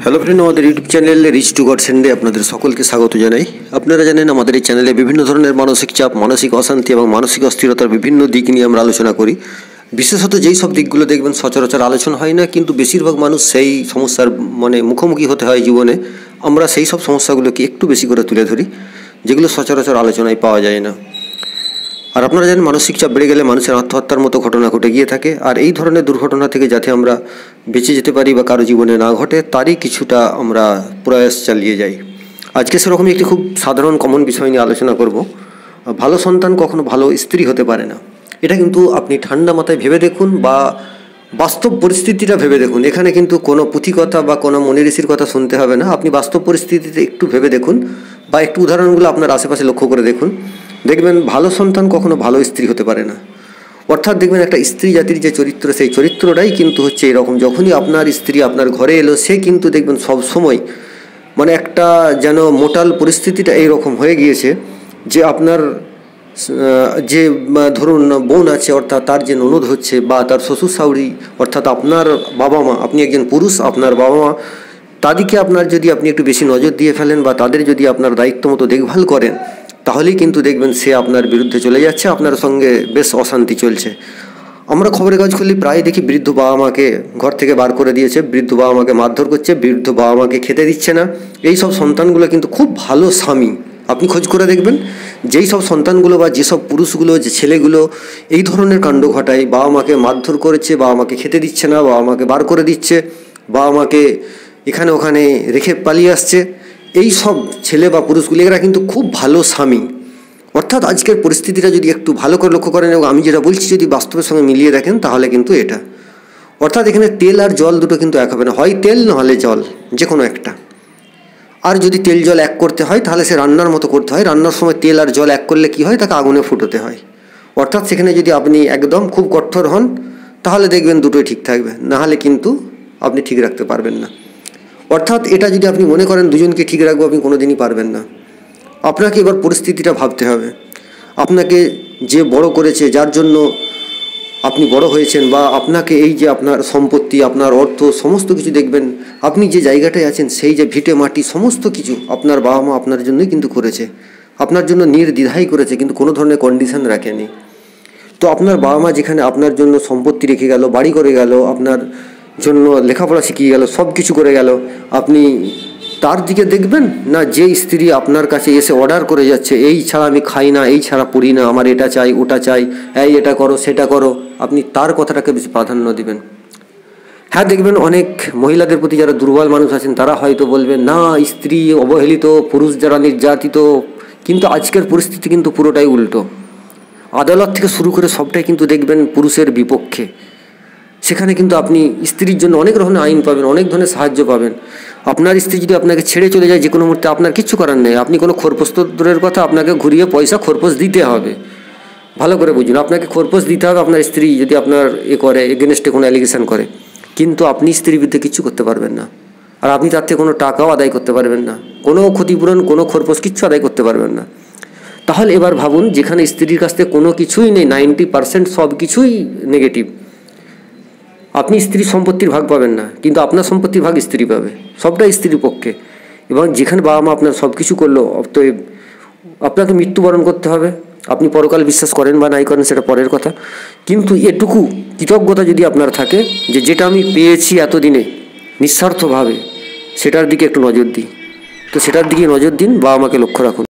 Hello friend, আমাদের YouTube channel reach to God সেন্ডে আপনাদের সকলকে স্বাগত জানাই। আপনারা জানেন আমাদের এই চ্যানেলে বিভিন্ন ধরনের মানসিক চাপ, মানসিক অশান্তি এবং মানসিক অস্থিরতার বিভিন্ন দিক নিয়ে আমরা আলোচনা করি। বিশেষত যেই সব দিকগুলো দেখবেন সচরাচর আলোচনা হয় না, কিন্তু বেশিরভাগ মানুষ সেই সমস্যার মুখোমুখি হতে হয় জীবনে। আমরা সেই সব সমস্যাগুলোকে একটু বেশি করে তুলে ধরি, যেগুলো সচরাচর আলোচনায় পাওয়া যায় না। আর আপনারা জানেন মানসিক চাপ বেড়ে গেলে মানুষের আত্মহত্যার মতো ঘটনা ঘটে গিয়ে থাকে। আর এই ধরনের দুর্ঘটনা থেকে যাতে আমরা বেঁচে যেতে পারি বা কারো জীবনে না ঘটে, তারই কিছুটা আমরা প্রয়াস চালিয়ে যাই। আজকে সেরকমই একটি খুব সাধারণ কমন বিষয় নিয়ে আলোচনা করব। ভালো সন্তান কখনো ভালো স্ত্রী হতে পারে না। এটা কিন্তু আপনি ঠান্ডা মাথায় ভেবে দেখুন বা বাস্তব পরিস্থিতিটা ভেবে দেখুন। এখানে কিন্তু কোনো পুঁথিকথা বা কোনো মনি ঋষির কথা শুনতে হবে না। আপনি বাস্তব পরিস্থিতিতে একটু ভেবে দেখুন বা একটু উদাহরণগুলো আপনার আশেপাশে লক্ষ্য করে দেখুন। দেখবেন ভালো সন্তান কখনো ভালো স্ত্রী হতে পারে না। অর্থাৎ দেখবেন একটা স্ত্রী জাতির যে চরিত্র, সেই চরিত্রটাই কিন্তু হচ্ছে এরকম। যখনই আপনার স্ত্রী আপনার ঘরে এলো, সে কিন্তু দেখবেন সব সময় একটা যেন মোটাল পরিস্থিতিটা এইরকম হয়ে গিয়েছে যে আপনার যে ধরুন বোন আছে, অর্থাৎ তার যে ননদ হচ্ছে বা তার শ্বশুর শাশুড়ি, অর্থাৎ আপনার বাবা মা, আপনি একজন পুরুষ, আপনার বাবা মা, তাদেরকে আপনার যদি আপনি একটু বেশি নজর দিয়ে ফেলেন বা তাদের যদি আপনার দায়িত্ব মতো দেখভাল করেন, তাহলেই কিন্তু দেখবেন সে আপনার বিরুদ্ধে চলে যাচ্ছে, আপনার সঙ্গে বেশ অশান্তি চলছে। আমরা খবরের কাগজ খুললে প্রায় দেখি বৃদ্ধ বাবা মাকে ঘর থেকে বার করে দিয়েছে, বৃদ্ধ বাবা মাকে মারধর করছে, বৃদ্ধ বাবা মাকে খেতে দিচ্ছে না। এই সব সন্তানগুলো কিন্তু খুব ভালো স্বামী। আপনি খোঁজ করে দেখবেন, যেই সব সন্তানগুলো বা যেসব পুরুষগুলো, যে ছেলেগুলো এই ধরনের কাণ্ড ঘটায়, বাবা মাকে মারধর করেছে, বাবা মাকে খেতে দিচ্ছে না, বাবা মাকে বার করে দিচ্ছে, বাবা মাকে এখানে ওখানে রেখে পালিয়ে আসছে, এই সব ছেলে বা পুরুষগুলি এরা কিন্তু খুব ভালো স্বামী। অর্থাৎ আজকের পরিস্থিতিটা যদি একটু ভালো করে লক্ষ্য করেন এবং আমি যেটা বলছি যদি বাস্তবের সঙ্গে মিলিয়ে দেখেন, তাহলে কিন্তু এটা অর্থাৎ এখানে তেল আর জল দুটো কিন্তু এক হবে না, হয় তেল নাহলে জল, যে কোনো একটা। আর যদি তেল জল এক করতে হয় তাহলে সে রান্নার মতো করতে হয়। রান্নার সময় তেল আর জল এক করলে কি হয়, তাকে আগুনে ফুটোতে হয়। অর্থাৎ সেখানে যদি আপনি একদম খুব কঠোর হন, তাহলে দেখবেন দুটোই ঠিক থাকবে, নাহলে কিন্তু আপনি ঠিক রাখতে পারবেন না। অর্থাৎ এটা যদি আপনি মনে করেন দুজনকে ঠিক রাখবো, আপনি কোনো দিনই পারবেন না। আপনাকে এবার পরিস্থিতিটা ভাবতে হবে। আপনাকে যে বড় করেছে, যার জন্য আপনি বড় হয়েছেন, বা আপনাকে এই যে আপনার সম্পত্তি, আপনার অর্থ, সমস্ত কিছু দেখবেন আপনি যে জায়গাটায় আছেন, সেই যে ভিটে মাটি, সমস্ত কিছু আপনার বাবা মা আপনার জন্যই কিন্তু করেছে, আপনার জন্য নির্দ্বিধাই করেছে, কিন্তু কোনো ধরনের কন্ডিশন রাখেনি। তো আপনার বাবা মা যেখানে আপনার জন্য সম্পত্তি রেখে গেল, বাড়ি করে গেল, আপনার জন্য লেখাপড়া শিখিয়ে গেল, সব কিছু করে গেল, আপনি তার দিকে দেখবেন না যে স্ত্রী আপনার কাছে এসে অর্ডার করে যাচ্ছে, এই ছাড়া আমি খাই না, এই ছাড়া পড়ি না, আমার এটা চাই, ওটা চাই, এই এটা করো, সেটা করো, আপনি তার কথাটাকে বেশি প্রাধান্য দিবেন। হ্যাঁ, দেখবেন অনেক মহিলাদের প্রতি যারা দুর্বল মানুষ আছেন, তারা হয়তো বলবেন না, স্ত্রী অবহেলিত, পুরুষ যারা নির্যাতিত। কিন্তু আজকের পরিস্থিতি কিন্তু পুরোটাই উল্টো। আদালত থেকে শুরু করে সবটাই কিন্তু দেখবেন পুরুষের বিপক্ষে। সেখানে কিন্তু আপনি স্ত্রীর জন্য অনেক ধরনের আইন পাবেন, অনেক ধরনের সাহায্য পাবেন। আপনার স্ত্রী যদি আপনাকে ছেড়ে চলে যায় যে কোনো মুহূর্তে, আপনার কিচ্ছু করার নেই। আপনি কোনো খোরপোশ তো দূরের কথা, আপনাকে ঘুরিয়ে পয়সা খোরপোশ দিতে হবে। ভালো করে বুঝুন, আপনাকে খোরপোশ দিতে হবে আপনার স্ত্রী যদি আপনার করে এগেনস্টে কোনো অ্যালিগেশন করে। কিন্তু আপনি স্ত্রীর বিরুদ্ধে কিচ্ছু করতে পারবেন না। আর আপনি তার থেকে কোনো টাকাও আদায় করতে পারবেন না, কোনো ক্ষতিপূরণ, কোনো খোরপোশ কিচ্ছু আদায় করতে পারবেন না। তাহলে এবার ভাবুন, যেখানে স্ত্রীর কাছ থেকে কোনো কিছুই নেই, 90% সব কিছুই নেগেটিভ, আপনি স্ত্রীর সম্পত্তির ভাগ পাবেন না, কিন্তু আপনার সম্পত্তির ভাগ স্ত্রী পাবে, সবটাই স্ত্রীর পক্ষে। এবং যেখানে বাবা মা আপনার সব কিছু করলো, তো আপনাকে মৃত্যুবরণ করতে হবে। আপনি পরকাল বিশ্বাস করেন বা নাই করেন সেটা পরের কথা, কিন্তু এটুকু কৃতজ্ঞতা যদি আপনার থাকে যে যেটা আমি পেয়েছি এতদিনে নিঃস্বার্থভাবে, সেটার দিকে একটু নজর দিই। তো সেটার দিকে নজর দিন, বাবা মাকে লক্ষ্য রাখুন।